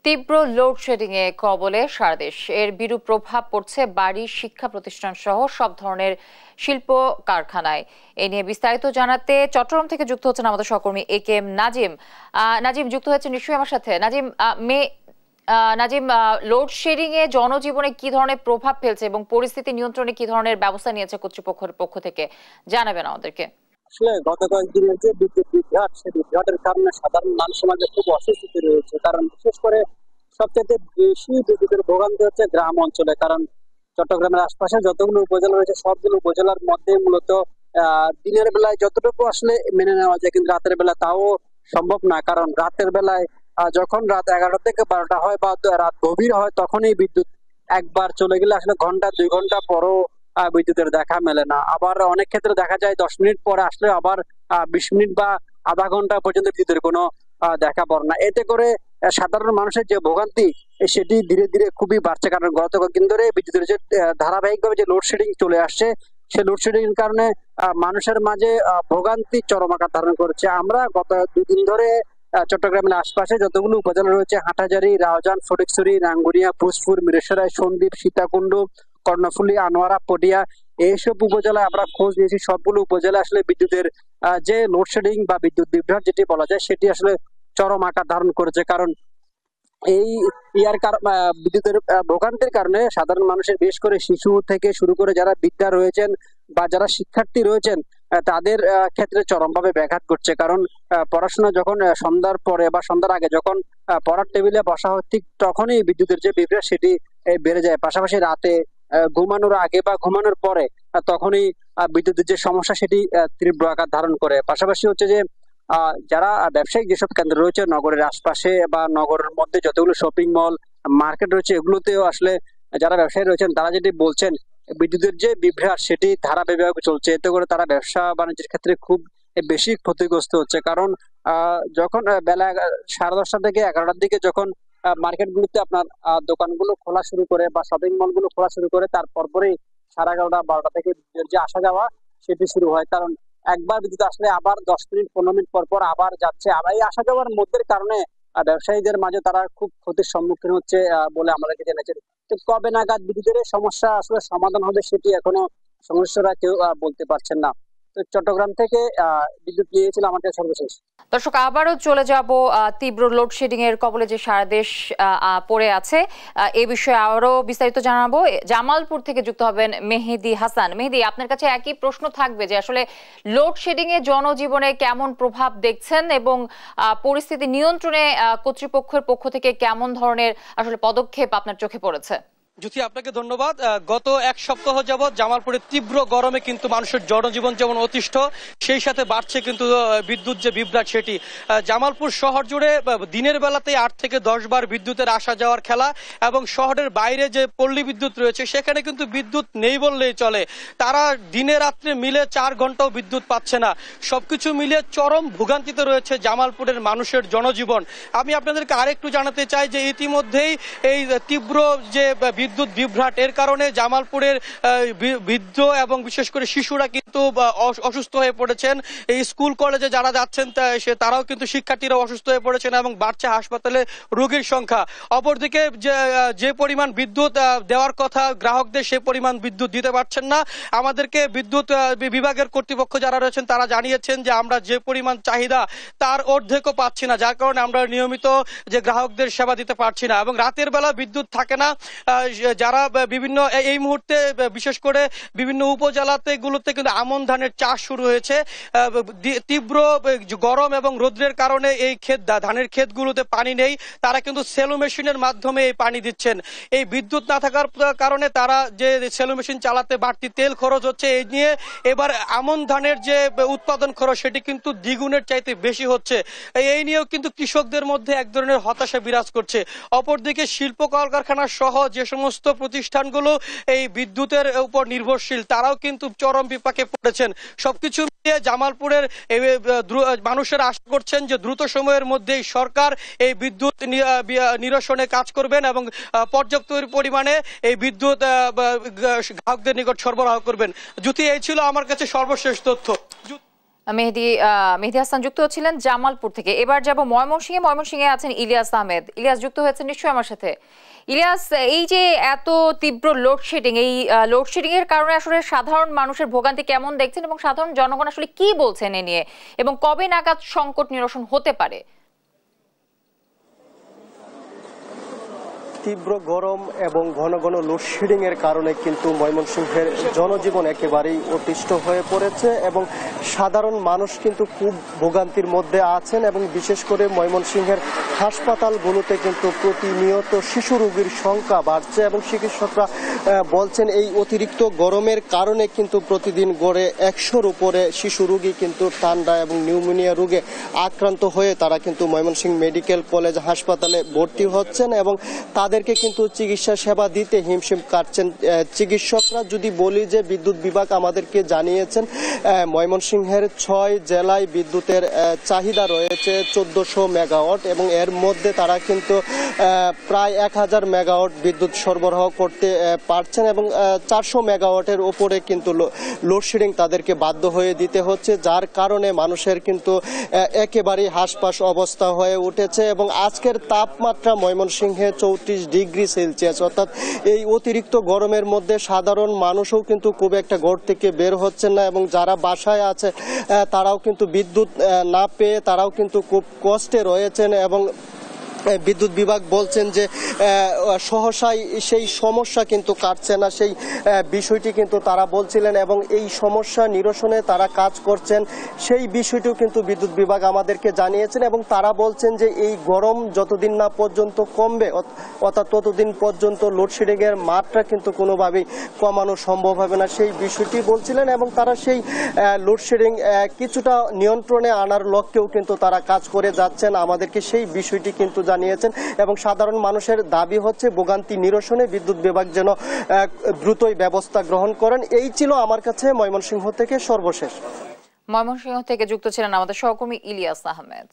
তীব্র লোডশেডিং এ কবলে সারা দেশ। এর বিরূপ প্রভাব পড়ছে বাড়ি, শিক্ষা প্রতিষ্ঠান সহ সব ধরনের শিল্প কারখানায়। এ নিয়ে বিস্তারিত জানাতে চট্টগ্রাম থেকে যুক্ত হচ্ছেন আমাদের সহকর্মী এ.কে.এম. নাজিম। নাজিম যুক্ত হচ্ছে নিশ্চয়ই আমার সাথে। নাজিম, লোডশেডিং এ জনজীবনে কি ধরনের প্রভাব ফেলছে এবং পরিস্থিতি নিয়ন্ত্রণে কি ধরনের ব্যবস্থা নিয়েছে কর্তৃপক্ষের পক্ষ থেকে, জানাবেন আমাদেরকে। আসলে গত কয়েকদিনের যে বিদ্যুৎ বিভ্রাট, সেই বিভ্রাটের কারণে সাধারণ মানুষ সমাজে খুব অস্বস্তিতে রয়েছে। কারণ বিশেষ করে সবচেয়ে বেশি বিদ্যুতের ভোগান্তি হচ্ছে গ্রাম অঞ্চলে। কারণ চট্টগ্রামের আশপাশে যতগুলো উপজেলা রয়েছে সবগুলো উপজেলার মধ্যে মূলত দিনের বেলায় যতটুকু আসলে মেনে নেওয়া যায়, কিন্তু রাতের বেলা তাও সম্ভব না। কারণ রাতের বেলায় যখন রাত 11টা থেকে 12টা হয় বা রাত গভীর হয়, তখনই বিদ্যুৎ একবার চলে গেলে আসলে ঘন্টা 2 ঘন্টা পরও বিদ্যুতের দেখা মেলে না। আবার অনেক ক্ষেত্রে দেখা যায় 10 মিনিট পরে আসলে আবার 20 মিনিট বা আধা ঘন্টা পর্যন্ত বিদ্যুতের কোনো দেখা পড়ে না। এতে করে সাধারণ মানুষের যে ভোগান্তি সেটি ধীরে ধীরে খুবই বাড়ছে। কারণ গত কয়েকদিন ধরে বিদ্যুতের যে ধারাবাহিকভাবে যে লোডশেডিং চলে আসছে, সেই লোডশেডিং এর কারণে মানুষের মাঝে ভোগান্তি চরম আকার ধারণ করেছে। আমরা গত 2 দিন ধরে চট্টগ্রামের আশপাশে যতগুলো উপজেলা রয়েছে, হাটহাজারী, রাউজান, ফটিকছড়ি, রাঙ্গুনিয়া, ভোজপুর, মিরসরাই, সন্দ্বীপ, সীতাকুণ্ড, কর্ণফুলী, আনোয়ারা, পটিয়া, এইসব উপজেলায় আমরা খোঁজ নিয়েছি। সবগুলো উপজেলা আসলে বিদ্যুতের যে লোডশেডিং বা বিদ্যুৎ বিভ্রাট যেটি বলা যায়, সেটি আসলে চরম আকার ধারণ করেছে। কারণ এই বিদ্যুতের ভোগান্তির কারণে সাধারণ মানুষের, বিশেষ করে শিশু থেকে শুরু করে যারা বিদ্যা রয়েছেন বা যারা শিক্ষার্থী রয়েছেন, তাদের ক্ষেত্রে চরমভাবে ব্যাঘাত ঘটছে। কারণ পড়াশোনা যখন সন্ধ্যার পরে বা সন্ধ্যার আগে যখন পড়ার টেবিলে বসা হয়, ঠিক তখনই বিদ্যুতের যে বিভ্রাট সেটি বেড়ে যায়। পাশাপাশি রাতে ঘুমানোর আগে বা ঘুমানোর পরে তখনই বিদ্যুতের যে সমস্যা সেটি তীব্র আকার ধারণ করে। পাশাপাশি হচ্ছে যে যারা ব্যবসায়িক যেসব কেন্দ্র রয়েছে নগরের আশপাশে বা নগরের মধ্যে যতগুলো শপিং মল, মার্কেট রয়েছে, এগুলোতেও আসলে যারা ব্যবসায়ী রয়েছেন তারা যেটি বলছেন, বিদ্যুতের যে বিভ্রাট সেটি ধারাবাহিকভাবে চলছে। এতে করে তারা ব্যবসা বাণিজ্যের ক্ষেত্রে খুব বেশি ক্ষতিগ্রস্ত হচ্ছে। কারণ যখন বেলা 10:30 থেকে 11টার দিকে যখন মার্কেট গুলোতে আপনার দোকানগুলো খোলা শুরু করে বা শপিং মল গুলো খোলা শুরু করে, তারপর পরেই 11:30 12টা থেকে যে আসা যাওয়া সেটি শুরু হয়। কারণ একবার বিদ্যুৎ আসলে আবার 10 মিনিট 15 মিনিট পর পর আবার যাচ্ছে। আবার এই আসা যাওয়ার মধ্যে কারণে ব্যবসায়ীদের মাঝে তারা খুব ক্ষতির সম্মুখীন হচ্ছে বলে আমাদেরকে জেনেছেন। তো কবে নাগাদ বিদ্যুতের এই সমস্যা আসলে সমাধান হবে সেটি এখনো সংশ্লিষ্টরা কেউ বলতে পারছেন না। তো চট্টগ্রাম থেকে বিদ্যুৎ নিয়েছিল আমাদের সর্বশেষ। দর্শক, আবারও চলে যাব তীব্র লোডশেডিং এর কবলে যে সারা দেশ পড়ে আছে, এই বিষয়ে আরো বিস্তারিত জানাবো। জামালপুর থেকে যুক্ত হবেন মেহেদি হাসান। মেহেদি, আপনার কাছে একই প্রশ্ন থাকবে যে আসলে লোডশেডিং এ জনজীবনে কেমন প্রভাব দেখছেন এবং পরিস্থিতি নিয়ন্ত্রণে কর্তৃপক্ষের পক্ষ থেকে কেমন ধরনের আসলে পদক্ষেপ আপনার চোখে পড়েছে? জ্যোতি, আপনাকে ধন্যবাদ। গত এক সপ্তাহ যাবৎ জামালপুরের তীব্র গরমে কিন্তু মানুষের জনজীবন যেমন অতিষ্ঠ, সেই সাথে বাড়ছে কিন্তু বিদ্যুৎ যে বিভ্রাট সেটি। জামালপুর শহর জুড়ে দিনের বেলাতে 8 থেকে 10 বার বিদ্যুতের আসা যাওয়ার খেলা, এবং শহরের বাইরে যে পল্লী বিদ্যুৎ রয়েছে সেখানে কিন্তু বিদ্যুৎ নেই বললেই চলে। তারা দিনে রাত্রে মিলে 4 ঘন্টাও বিদ্যুৎ পাচ্ছে না। সবকিছু মিলে চরম ভোগান্তিতে রয়েছে জামালপুরের মানুষের জনজীবন। আমি আপনাদেরকে আরেকটু জানাতে চাই যে ইতিমধ্যেই এই তীব্র যে বিদ্যুৎ বিভ্রাট এর কারণে জামালপুরের বৃদ্ধ এবং বিশেষ করে শিশুরা কিন্তু অসুস্থ হয়ে পড়েছেন। এই স্কুল কলেজে যারা যাচ্ছেন তারাও কিন্তু শিক্ষার্থীরাও অসুস্থ হয়ে পড়েছেন এবং বাড়ছে হাসপাতালে রোগীর সংখ্যা। অপরদিকে যে পরিমাণ বিদ্যুৎ দেওয়ার কথা গ্রাহকদের, সে পরিমাণ বিদ্যুৎ দিতে পারছেন না। আমাদেরকে বিদ্যুৎ বিভাগের কর্তৃপক্ষ যারা রয়েছেন তারা জানিয়েছেন যে আমরা যে পরিমাণ চাহিদা তার অর্ধেকও পাচ্ছি না, যার কারণে আমরা নিয়মিত যে গ্রাহকদের সেবা দিতে পারছি না। এবং রাতের বেলা বিদ্যুৎ থাকে না। যারা বিভিন্ন এই মুহূর্তে বিশেষ করে বিভিন্ন উপজেলাতে গুলোতে কিন্তু আমন ধানের চাষ শুরু হয়েছে। তীব্র গরম এবং রোদ্রের কারণে এই ধানের ক্ষেতগুলোতে পানি নেই। তারা কিন্তু সেলো মেশিনের মাধ্যমে এই পানি দিচ্ছেন। এই বিদ্যুৎ না থাকার কারণে তারা যে সেলো মেশিন চালাতে বাড়তি তেল খরচ হচ্ছে, এই নিয়ে এবার আমন ধানের যে উৎপাদন খরচ সেটি কিন্তু দ্বিগুণের চাইতে বেশি হচ্ছে। এই নিয়েও কিন্তু কৃষকদের মধ্যে এক ধরনের হতাশা বিরাজ করছে। অপরদিকে শিল্প কলকারখানা সহ যে সমস্ত প্রতিষ্ঠানগুলো এই বিদ্যুতের উপর নির্ভরশীল, তারাও কিন্তু চরম বিপাকে পড়েছেন। সবকিছু মিলিয়ে জামালপুরের মানুষেরা আশা করছেন যে দ্রুত সময়ের মধ্যেই সরকার এই বিদ্যুৎ নিরসনে কাজ করবেন এবং পর্যাপ্ত পরিমাণে এই বিদ্যুৎ গ্রাহকদের নিকট সরবরাহ করবেন। জ্যোতি, এই ছিল আমার কাছে সর্বশেষ তথ্য। মেহেদী হাসান যুক্ত হচ্ছিলেন জামালপুর থেকে। এবার যাব ময়মনসিংহে আছেন ইলিয়াস আহমেদ। ইলিয়াস যুক্ত হয়েছেন নিশ্চয়ই আমার সাথে। ইলিয়াস, এই যে এত তীব্র লোডশেডিং, এই লোডশেডিং এর কারণে আসলে সাধারণ মানুষের ভোগান্তি কেমন দেখছেন এবং সাধারণ জনগণ আসলে কি বলছেন এ নিয়ে, এবং কবে নাগাদ সংকট নিরসন হতে পারে? তীব্র গরম এবং ঘন ঘন লোডশেডিং এর কারণে কিন্তু ময়মনসিংহের জনজীবন একেবারেই অতিষ্ঠ হয়ে পড়েছে এবং সাধারণ মানুষ কিন্তু খুব ভোগান্তির মধ্যে আছেন এবং বিশেষ করে ময়মনসিংহের হাসপাতালগুলোতে কিন্তু প্রতিনিয়ত শিশু রোগীর সংখ্যা বাড়ছে এবং চিকিৎসকরা বলছেন এই অতিরিক্ত গরমের কারণে কিন্তু প্রতিদিন গড়ে 100-র উপরে শিশু রোগী কিন্তু ঠান্ডা এবং নিউমোনিয়া রোগে আক্রান্ত হয়ে তারা কিন্তু ময়মনসিংহ মেডিকেল কলেজ হাসপাতালে ভর্তি হচ্ছেন এবং তাদেরকে কিন্তু চিকিৎসা সেবা দিতে হিমশিম কাটছেন চিকিৎসকরা। যদি বলি যে বিদ্যুৎ বিভাগ আমাদেরকে জানিয়েছেন ময়মনসিংহের 6 জেলায় বিদ্যুতের চাহিদা রয়েছে 1400 মেগাওয়াট এবং এর মধ্যে তারা কিন্তু প্রায় 1000 মেগাওয়াট বিদ্যুৎ সরবরাহ করতে পারছেন এবং 400 মেগাওয়াটের উপরে কিন্তু লোডশেডিং তাদেরকে বাধ্য হয়ে দিতে হচ্ছে, যার কারণে মানুষের কিন্তু একেবারেই হাসপাস অবস্থা হয়ে উঠেছে এবং আজকের তাপমাত্রা ময়মনসিংহে 34 ডিগ্রি সেলসিয়াস, অর্থাৎ এই অতিরিক্ত গরমের মধ্যে সাধারণ মানুষও কিন্তু খুব একটা ঘর থেকে বের হচ্ছেন না এবং যারা বাসায় আছে তারাও কিন্তু বিদ্যুৎ না পেয়ে তারাও কিন্তু খুব কষ্টে রয়েছেন এবং বিদ্যুৎ বিভাগ বলছেন যে সহসাই সেই সমস্যা কিন্তু কাটছে না, সেই বিষয়টি কিন্তু তারা বলছিলেন এবং এই সমস্যা নিরসনে তারা কাজ করছেন সেই বিষয়টিও কিন্তু বিদ্যুৎ বিভাগ আমাদেরকে জানিয়েছেন এবং তারা বলছেন যে এই গরম যতদিন না পর্যন্ত কমবে অর্থাৎ ততদিন পর্যন্ত লোডশেডিং এর মাত্রা কিন্তু কোনোভাবেই কমানো সম্ভব হবে না, সেই বিষয়টি বলছিলেন এবং তারা সেই লোডশেডিং কিছুটা নিয়ন্ত্রণে আনার লক্ষ্যেও কিন্তু তারা কাজ করে যাচ্ছেন, আমাদেরকে সেই বিষয়টি কিন্তু জানিয়েছেন এবং সাধারণ মানুষের দাবি হচ্ছে ভোগান্তি নিরসনে বিদ্যুৎ বিভাগ যেন দ্রুতই ব্যবস্থা গ্রহণ করেন। এই ছিল আমার কাছে ময়মনসিংহ থেকে সর্বশেষ। ময়মনসিংহ থেকে যুক্ত ছিলেন আমাদের সহকর্মী ইলিয়াস আহমেদ।